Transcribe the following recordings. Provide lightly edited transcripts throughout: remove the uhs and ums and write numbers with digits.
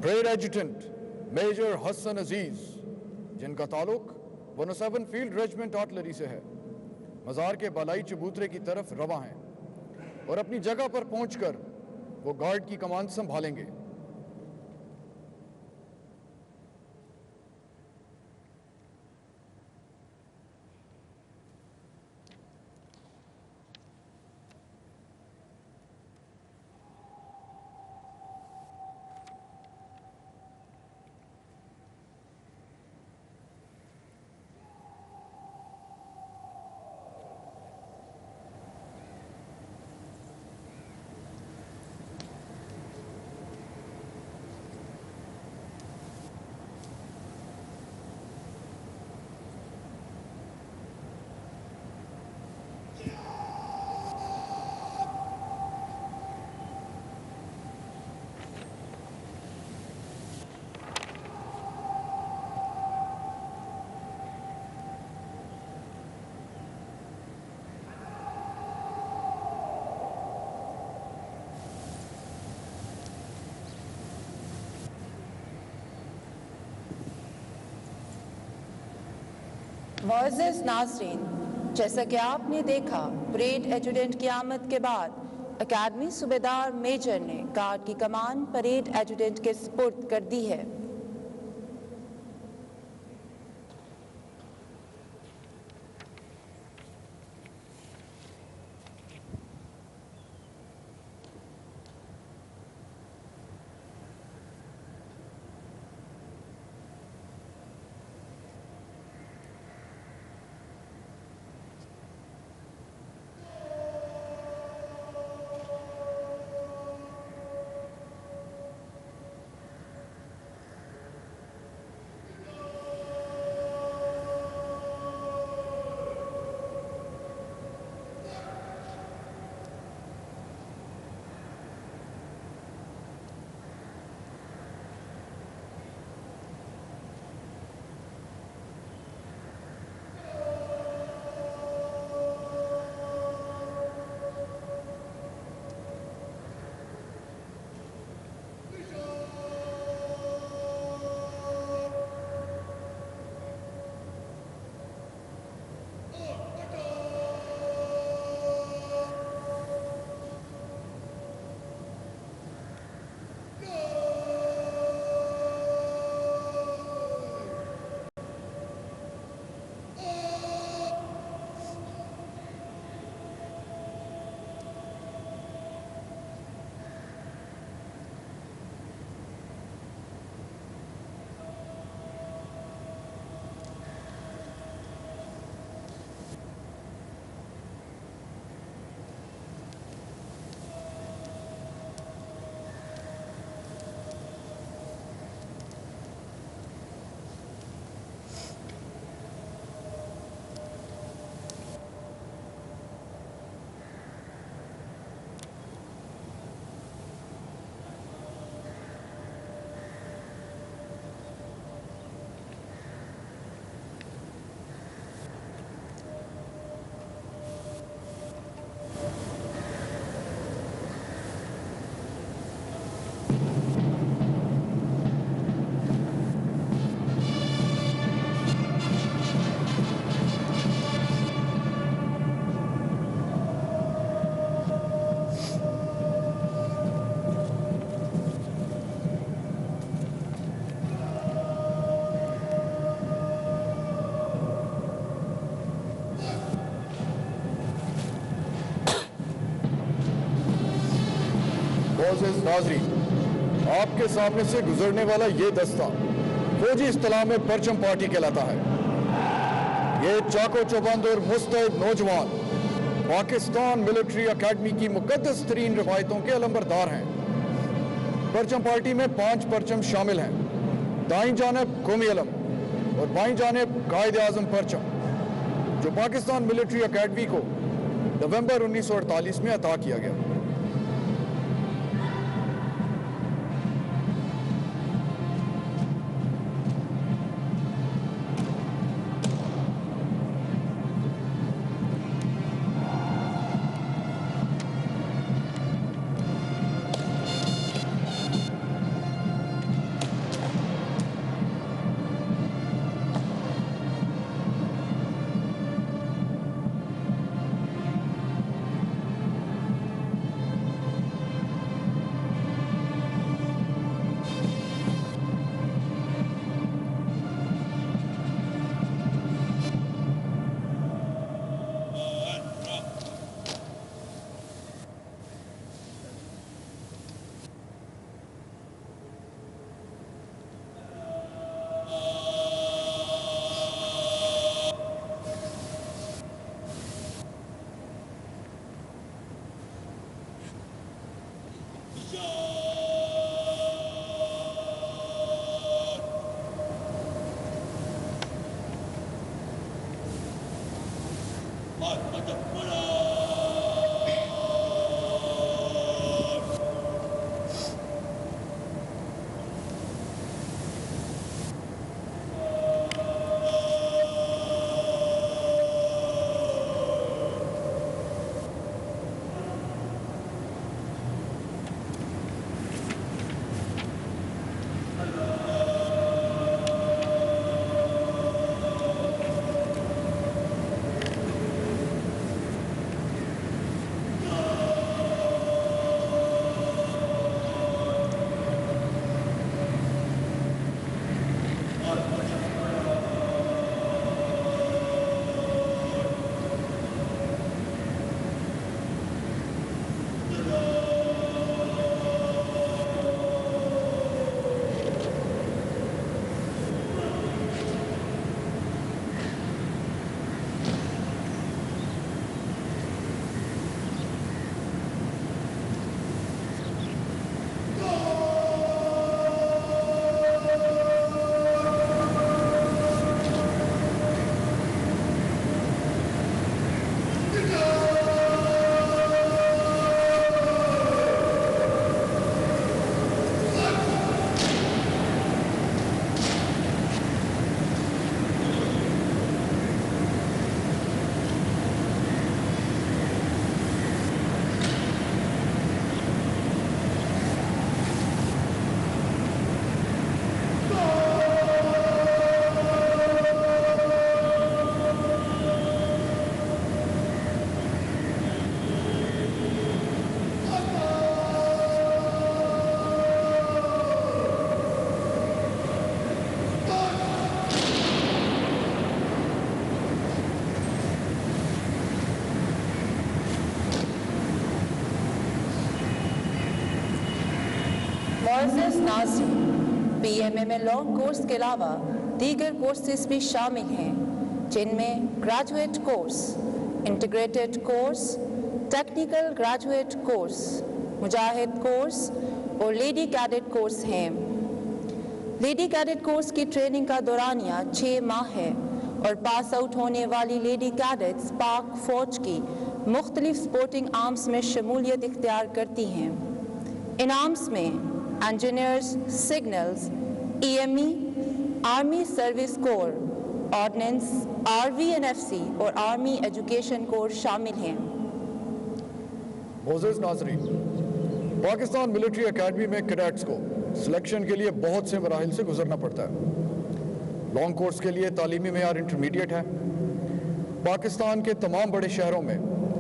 Brigade एजुटेंट major Hasan अजीज, जिनका ताल्लुक 107 field regiment artillery से है, मज़ार के बालाई चबूतरे की तरफ रवा हैं और अपनी जगह पर पहुंचकर वो गार्ड की कमान संभालेंगे। मुअज़्ज़िज़ नाज़रीन, जैसा कि आपने देखा, ब्रिगेड एजुटेंट की आमद के बाद अकादमी सूबेदार मेजर ने गार्ड की कमान परेड एजुटेंट के सुपुर्द कर दी है। मुअज़्ज़िज़ नाज़रीन, आपके सामने से गुजरने वाला ये दस्ता फौजी इस्तिलाह में परचम पार्टी कहलाता है। ये चाको चौबंद और मुस्तैद नौजवान पाकिस्तान मिलिट्री अकेडमी की मुकद्दस तरीन रिवायतों के अलंबरदार हैं। परचम पार्टी में 5 परचम शामिल हैं। दाईं जानिब कौमी अलम और बाईं जानिब कायद आज़म परचम, जो पाकिस्तान मिलिट्री अकेडमी को नवंबर 1948 में अता किया गया। नाज़रीन, PMA में लॉन्ग कोर्स के अलावा दीगर कोर्सेज भी शामिल हैं, जिनमें graduate course, integrated course, technical graduate course, Mujahid course और लेडी कैडेट कोर्स हैं। लेडी कैडेट कोर्स की ट्रेनिंग का दौरानिया 6 माह है और पास आउट होने वाली लेडी कैडेट्स पाक फौज की मुख्तलिफ स्पोर्टिंग आर्म्स में शमूलियत इख्तियार करती हैं। इन आर्म्स में engineers, signals, EME, army service corps, ordnance, RVNFC और आर्मी एजुकेशन कोर शामिल हैं। मोअज़्ज़ज़ नाज़रीन, पाकिस्तान मिलिट्री एकेडमी में कैडेट्स को सिलेक्शन के लिए बहुत से मराहिल से गुजरना पड़ता है। लॉन्ग कोर्स के लिए तालीमी मेयार इंटरमीडिएट है। पाकिस्तान के तमाम बड़े शहरों में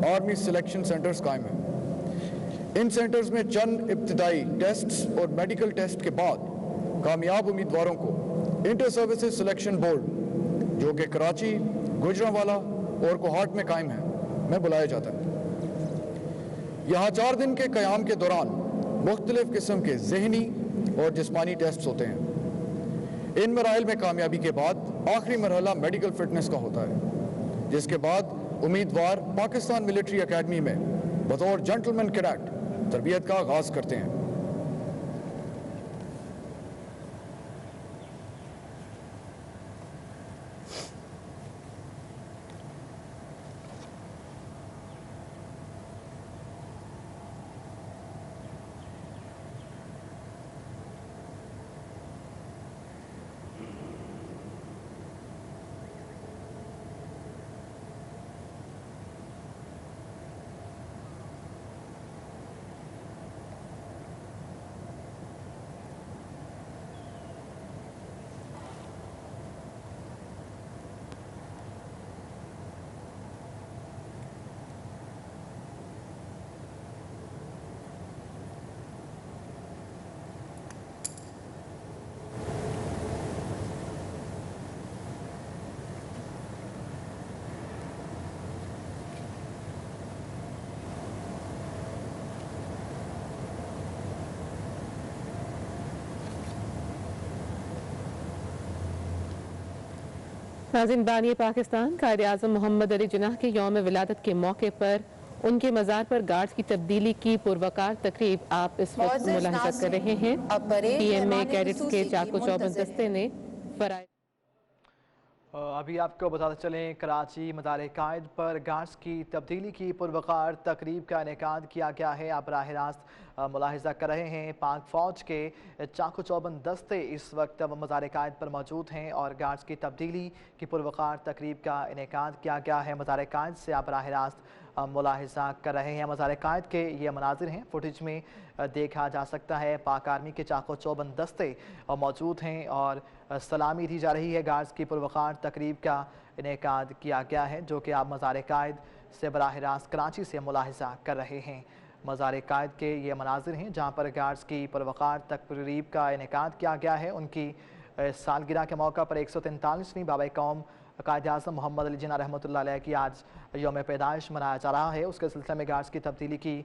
आर्मी सिलेक्शन सेंटर्स कायम हैं। इन सेंटर्स में चंद इब्तिदाई टेस्ट्स और मेडिकल टेस्ट के बाद कामयाब उम्मीदवारों को इंटर सर्विसेज सिलेक्शन बोर्ड, जो कि कराची, गुजरांवाला और कोहाट में कायम है, में बुलाया जाता है। यहाँ 4 दिन के क़याम के दौरान मुख्तलिफ किस्म के ज़हनी और जिस्मानी टेस्ट होते हैं। इन मराइल में कामयाबी के बाद आखिरी मरहला मेडिकल फिटनेस का होता है, जिसके बाद उम्मीदवार पाकिस्तान मिलिट्री एकेडमी में बतौर जेंटलमैन कैडेट तरबियत का आगाज़ करते हैं। नाज़रीन, बानी पाकिस्तान कायदे आज़म मोहम्मद अली जिन्नाह के यौम विलादत के मौके पर उनके मज़ार पर गार्ड्स की तब्दीली की पुरवकार तकरीब आप इस वक्त मुलाहिज़ा कर रहे हैं। PMA कैडेट्स के चाको चौबंद दस्ते ने फराइज। अभी आपको बताते चलें, कराची मदार कायद पर गार्ड्स की तब्दीली की पुरवकार तकरीब का इनेकाद किया गया है। आप राह रास्त मुलाहिज़ा कर रहे हैं, पाक फ़ौज के चाको चौबंद दस्ते इस वक्त मदार कायद पर मौजूद हैं और गार्ड्स की तब्दीली की पुरवकार तकरीब का इनेकाद किया गया है। मदार कायद से आप राह रास्त मुलाहिज़ा कर रहे हैं। मज़ार कायद के ये मनाजिर हैं, फुटेज में देखा जा सकता है। पाक आर्मी के चाको चौबंद दस्ते मौजूद हैं और सलामी दी जा रही है। गार्ड्स की पुरवकार तकरीब का इनेकाद किया गया है, जो कि आप मज़ार कायद से बराह रास्त कराची से मुलाहिज़ा कर रहे हैं। मज़ार कायद के ये मनाजिर हैं जहाँ पर गार्ड्स की पुरवकार तकरीब का इनेकाद किया गया है। उनकी सालगिरह के मौका पर 143वीं बाबा कौम कायदे आज़म मोहम्मद अली जिन्नाह रहमतुल्लाह अलैह की आज यौम पैदाइश मनाया जा रहा है। उसके सिलसिले में गार्ड्स की तब्दीली की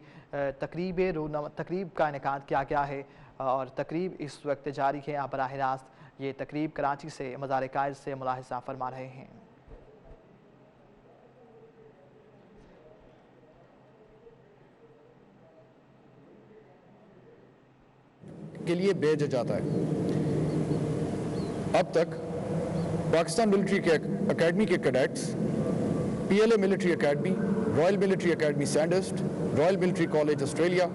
तकरीब का इनेकाद किया गया है और तकरीब इस वक्त जारी है। आप बराह रास्त ये तकरीब कराची से मज़ार कायद से मुलाहिज़ा फरमा रहे हैं। के लिए भेजा जाता है। अब तक पाकिस्तान मिलिट्री एकेडमी के cadets PLA military academy, Royal Military Academy Sandhurst, Royal Military College Australia,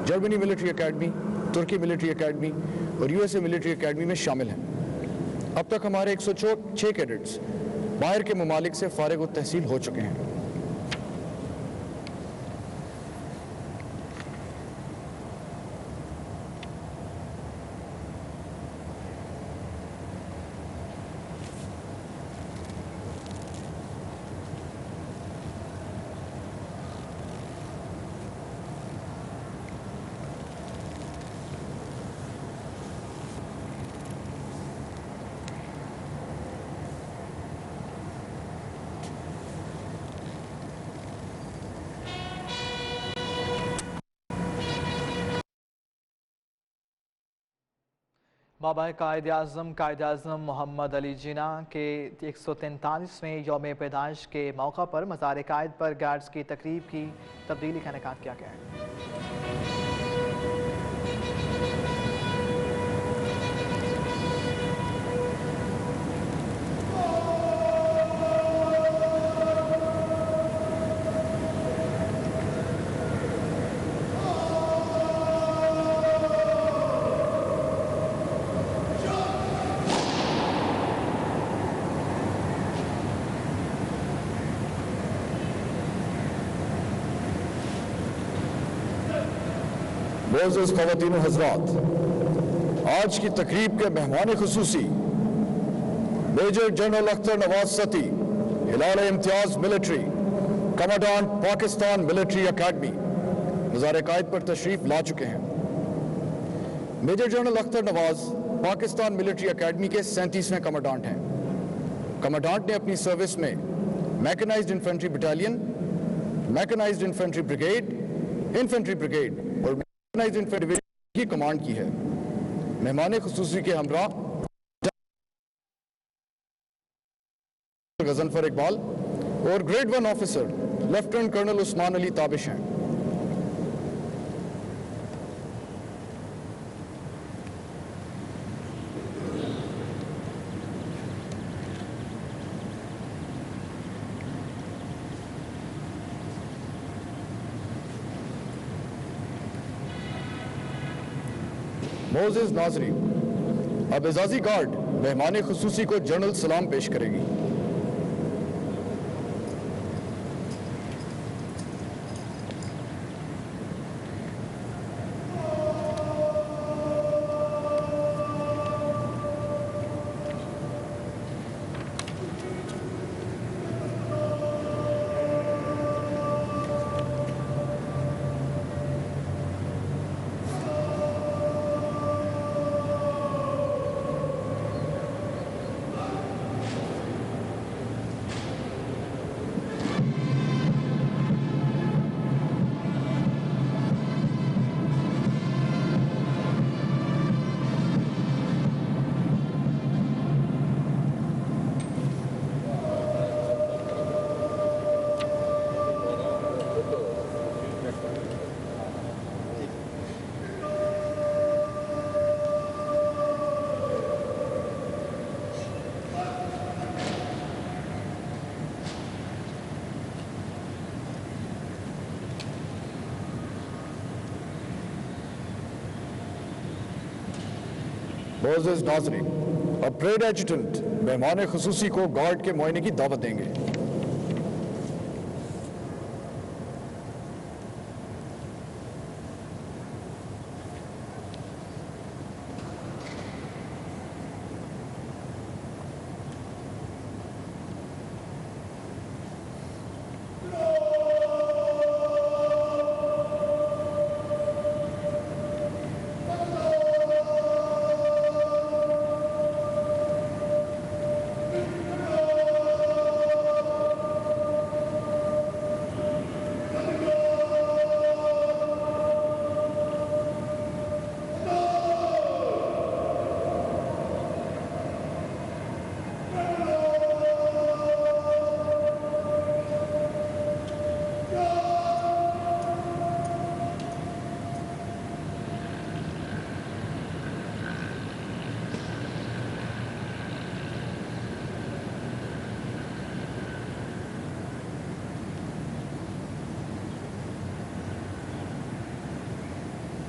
Germany military academy, तुर्की मिलिट्री एकेडमी और USA मिलिट्री एकेडमी में शामिल हैं। अब तक हमारे 106 कैडेट्स बाहर के ममालिक से फारिग तहसील हो चुके हैं। बाबा कायद-ए-आज़म मोहम्मद अली जिन्ना के 143वें यौम पैदाइश के मौका पर मज़ार कायद पर गार्ड्स की तकरीब की तब्दीली का इनेकाद किया गया है। मोअज़्ज़ज़ ख़वातीन व हज़रात, आज की तकरीब के मेहमान खुसूसी major general Akhtar Nawaz Satti, Hilal Imtiaz military, commandant Pakistan military academy मज़ार कायद पर तशरीफ ला चुके हैं। Major general Akhtar Nawaz Pakistan military academy के 37वें कमांडेंट हैं। कमांडेंट ने अपनी सर्विस में mechanized infantry battalion, mechanized infantry brigade, infantry brigade और मैकेनाइज्ड इन्फेंट्री डिवीजन की कमांड की है। मेहमान खुसूसी के हमरा गजनफर इकबाल और grade 1 officer lieutenant colonel Usman Ali Tabish हैं। मोअज़्ज़ज़ नाज़रीन, अब एजाज़ी गार्ड मेहमान खुसूसी को जनरल सलाम पेश करेगी। मोअज़्ज़ज़ नाज़रीन, अब परेड एडजुटेंट मेहमान खुसूसी को गार्ड के मुआयने की दावत देंगे।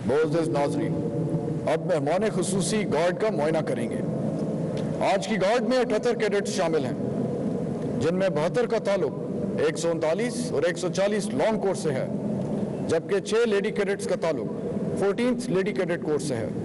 मोअज़्ज़ज़ नाज़रीन, अब मेहमान खुसूसी गार्ड का मुआयना करेंगे। आज की गार्ड में 78 कैडेट्स शामिल हैं, जिनमें 72 का ताल्लुक 139 और 140 लॉन्ग कोर्स से है, जबकि 6 लेडी कैडेट्स का ताल्लुक 14th लेडी कैडेट कोर्स से है।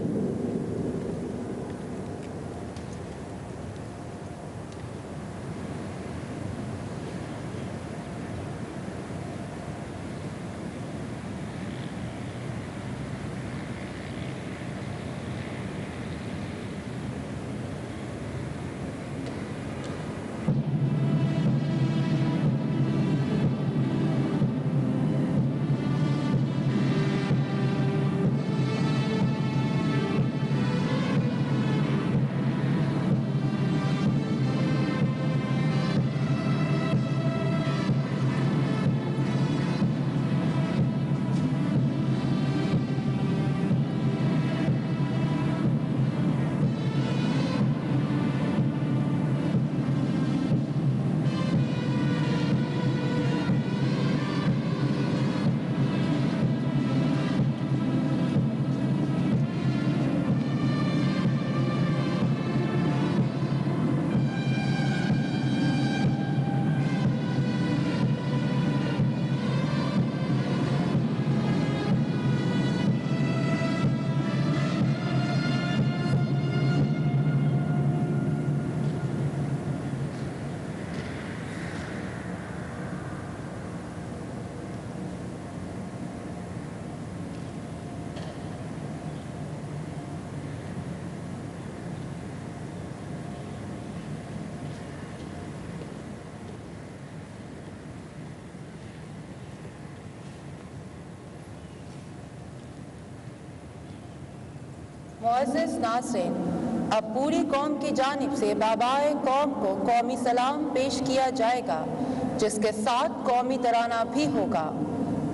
मुअज़्ज़िज़ नाज़रीन, अब पूरी कौम की जानिब से बाबाए कौम को कौमी सलाम पेश किया जाएगा, जिसके साथ कौमी तराना भी होगा।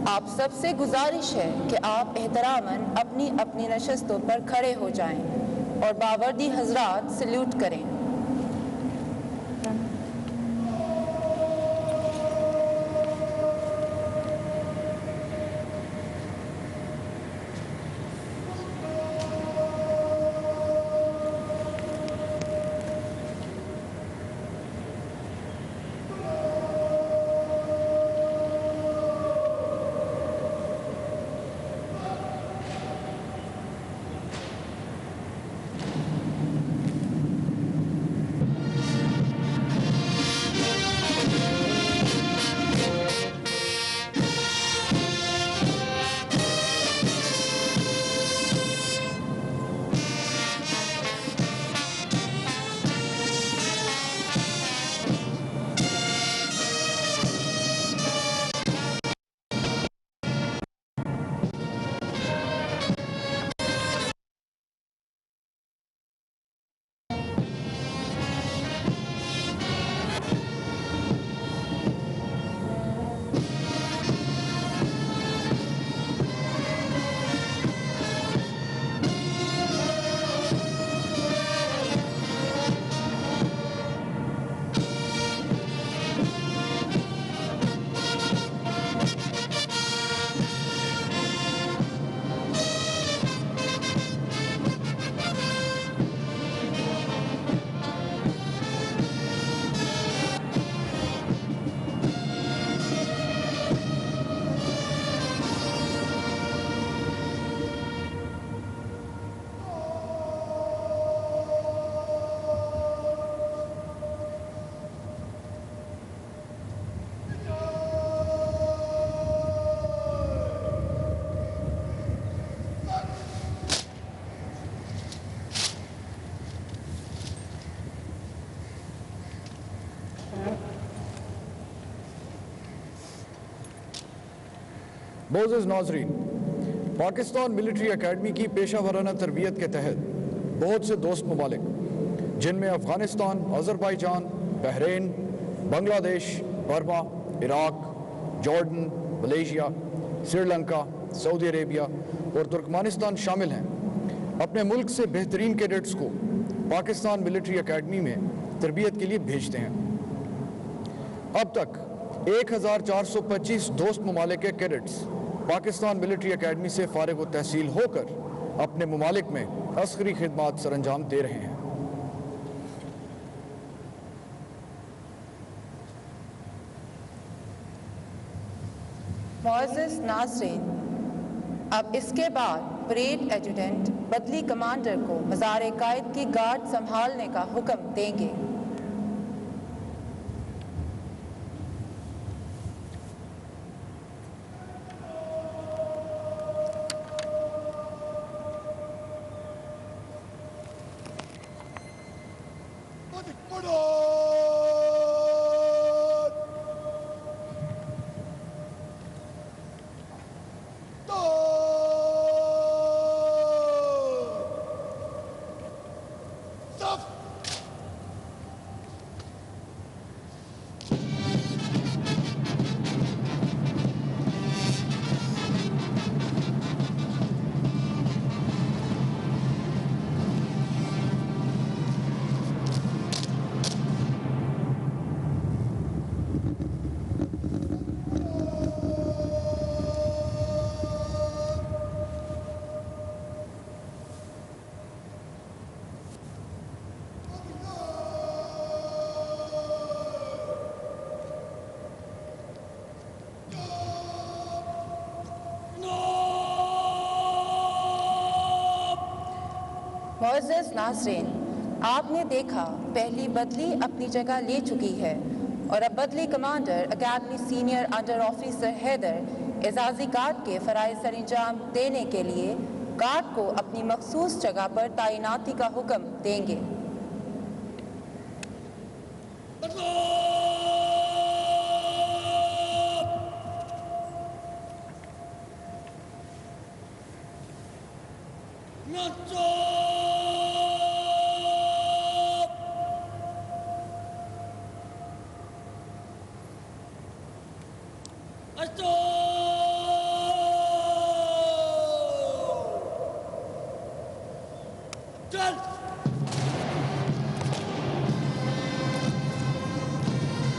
आप सबसे गुजारिश है कि आप एहतरामन अपनी अपनी नशस्तों पर खड़े हो जाएं और बावर्दी हजरात सल्यूट करें। मोअज़्ज़िज़ नाज़रीन, पाकिस्तान मिलिट्री एकेडमी की पेशा वराना तरबियत के तहत बहुत से दोस्त ममालिक, जिनमें Afghanistan, Azerbaijan, Bahrain, Bangladesh, Burma, Iraq, Jordan, Malaysia, Sri Lanka, Saudi Arabia और तुर्कमानिस्तान शामिल हैं, अपने मुल्क से बेहतरीन कैडेट्स को पाकिस्तान मिलिट्री एकेडमी में तरबियत के लिए भेजते हैं। अब तक 1425 दोस्त ममालिक के कैडेट्स पाकिस्तान मिलिट्री एकेडमी से फारिग व तहसील होकर अपने ममालिक में अस्करी खिदमात सरअंजाम दे रहे हैं। मुअज़्ज़िज़ नाज़रीन, अब इसके बाद परेड एजुडेंट बदली कमांडर को मज़ार कायद की गार्ड संभालने का हुक्म देंगे। मुअज़्ज़िज़ नाज़रीन, आपने देखा पहली बदली अपनी जगह ले चुकी है और अब बदली commander academy senior under officer Haider एजाजी गार्ड के फ़राइज़ सरअंजाम देने के लिए गार्ड को अपनी मखसूस जगह पर तैनाती का हुक्म देंगे। Not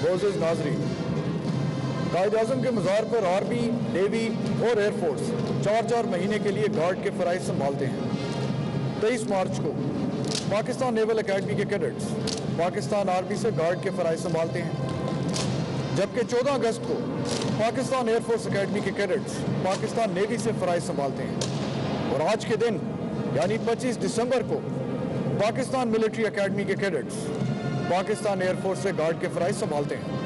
मोअज़्ज़िज़ नाज़रीन, कायद-ए-आज़म के मज़ार पर आर्मी, नेवी और एयरफोर्स 4-4 महीने के लिए गार्ड के फ़राइज़ संभालते हैं। 23 मार्च को पाकिस्तान नेवल एकेडमी के कैडेट्स पाकिस्तान आर्मी से गार्ड के फ़राइज़ संभालते हैं, जबकि 14 अगस्त को पाकिस्तान एयरफोर्स एकेडमी के कैडेट्स पाकिस्तान नेवी से फ़राइज़ संभालते हैं। और आज के दिन यानी 25 दिसंबर को पाकिस्तान मिलिट्री एकेडमी के कैडेट्स पाकिस्तान एयरफोर्स से गार्ड के फ़राइज़ संभालते हैं।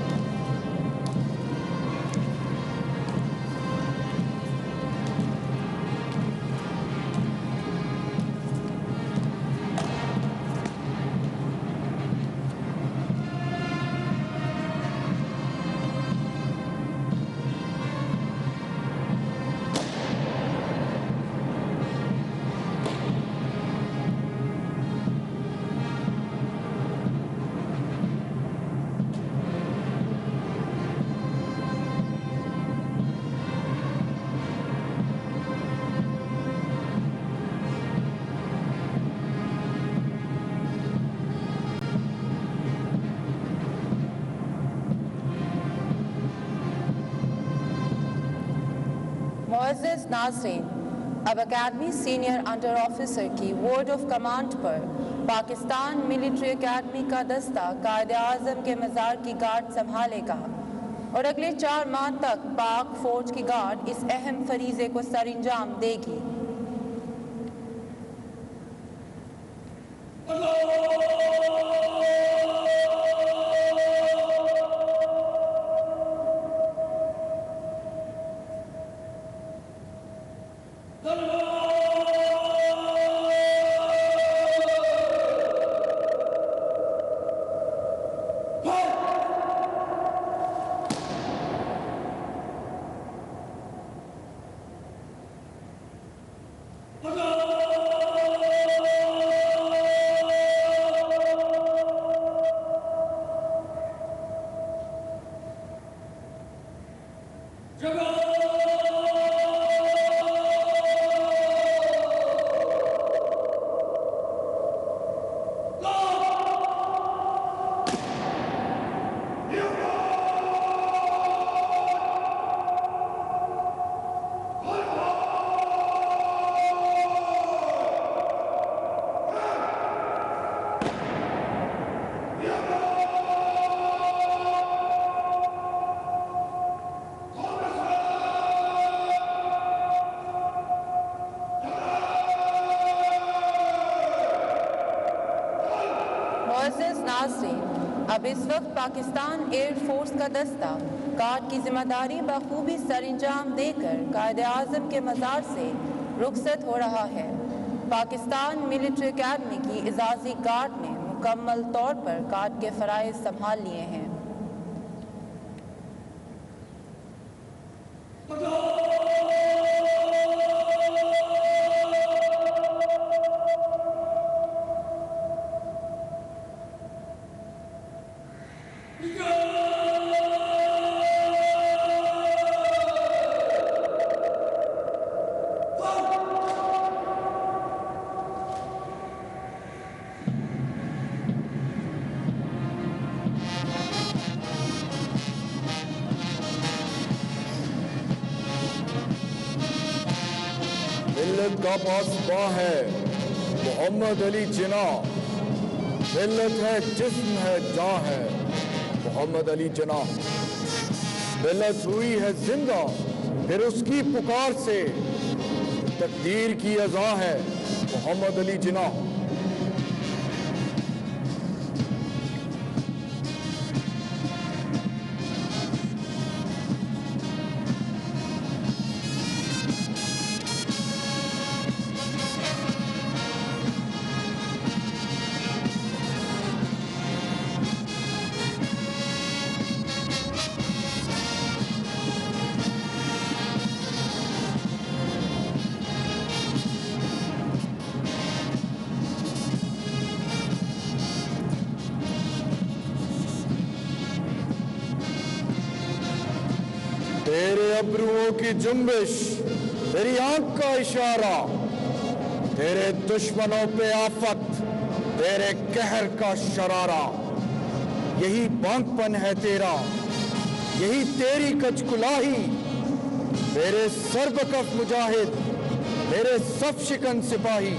मुअज़्ज़िज़ नाज़रीन, अब अकेडमी सीनियर अंडर ऑफिसर की वर्ड ऑफ कमांड पर पाकिस्तान मिलिट्री एकेडमी का दस्ता कायद-ए-आज़म के मज़ार की गार्ड संभालेगा और अगले 4 माह तक पाक फौज की गार्ड इस अहम फरीज़े को सरअंजाम देगी। मुअज़्ज़िज़ नाज़रीन, अब इस वक्त पाकिस्तान एयरफोर्स का दस्ता गार्ड की जिम्मेदारी बखूबी सरअंजाम देकर कायद-ए-आज़म के मज़ार से रुखसत हो रहा है। पाकिस्तान मिलिट्री एकेडमी की इजाज़ी गार्ड ने मुकम्मल तौर पर गार्ड के फ़राइज़ संभाल लिए हैं। मिल्लत का पासबा है मोहम्मद अली जिन्ना, मिल्लत है जिस्म है जां है मोहम्मद अली जिन्ना। मिल्लत हुई है जिंदा फिर उसकी पुकार से, तकदीर की अज़ा है मोहम्मद अली जिन्ना। तेरे अब्रुओं की जुम्बिश, तेरी आंख का इशारा, तेरे दुश्मनों पे आफत, तेरे कहर का शरारा। यही बांकपन है तेरा, यही तेरी कचकुलाही। मेरे सरबकफ मुजाहिद, मेरे सफ शिकन सिपाही।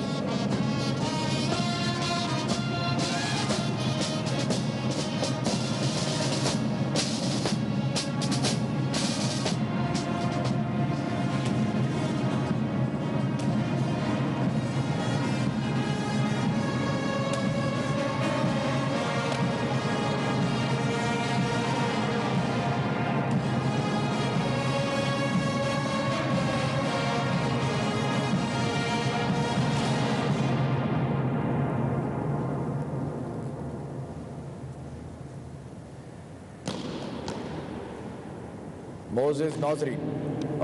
मोज़ेज़ नाज़री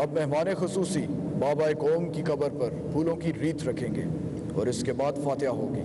अब मेहमान खुसूसी बाबा कौम की कब्र पर फूलों की रीत रखेंगे और इसके बाद फातिहा होगी।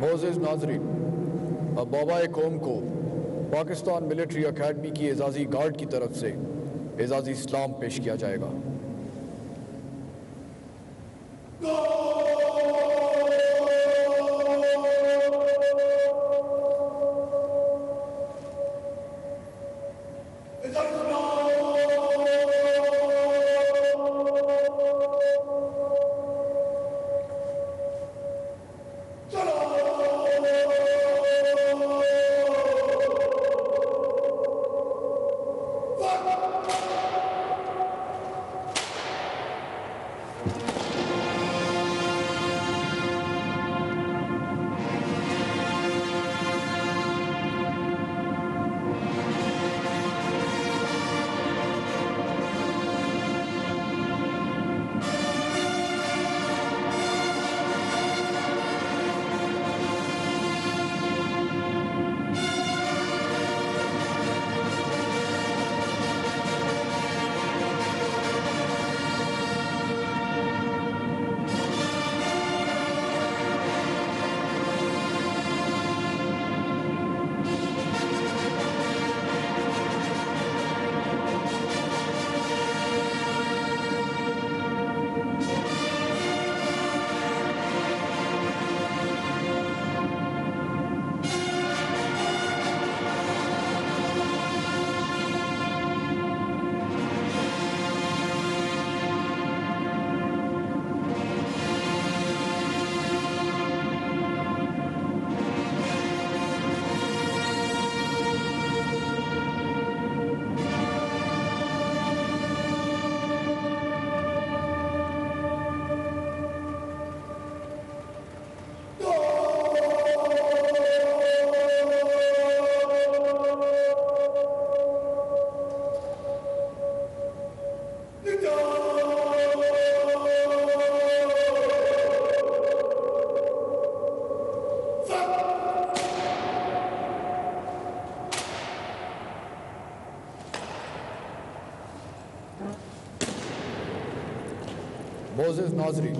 मोज़ेज़ नाज़रीन अब बाबा कौम को पाकिस्तान मिलिट्री अकेडमी की एजाज़ी गार्ड की तरफ से एजाज़ी इस्लाम पेश किया जाएगा। मोजेस नाजरी,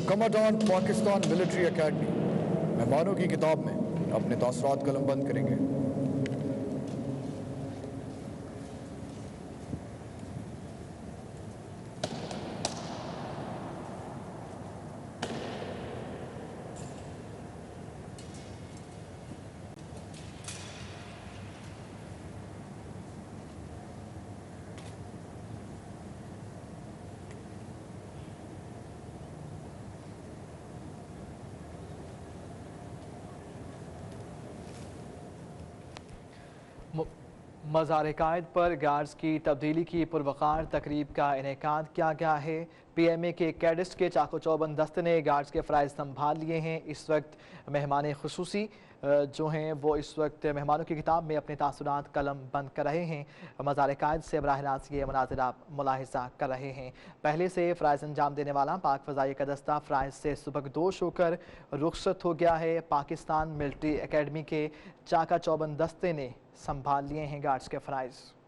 कमांडेंट पाकिस्तान मिलिट्री एकेडमी, मेहमानों की किताब में अपने तासरात कलमबंद करेंगे। मज़ार-ए-कायद पर गार्ड्स की तब्दीली की पुरवकार तकरीब का इनेकाद किया गया है। PMA के कैडेट्स के चाको चौबंद दस्ते ने गार्ड्स के फ़राइज़ संभाल लिए हैं। इस वक्त मेहमान खुसूसी जो हैं वो इस वक्त मेहमानों की किताब में अपने तासुरात कलम बंद कर रहे हैं। मज़ार-ए-कायद से बराह रास्त ये मनाज़िर आप मुलाहिज़ा कर रहे हैं। पहले से फ़राइज़ अंजाम देने वाला पाक फ़ज़ाई का दस्ता फ़राइज़ से सुबकदोश होकर रुखसत हो गया है। पाकिस्तान मिलिट्री एकेडमी के चाका चौबंद दस्ते ने संभाल लिए हैं गार्ड्स के फ़राइज़।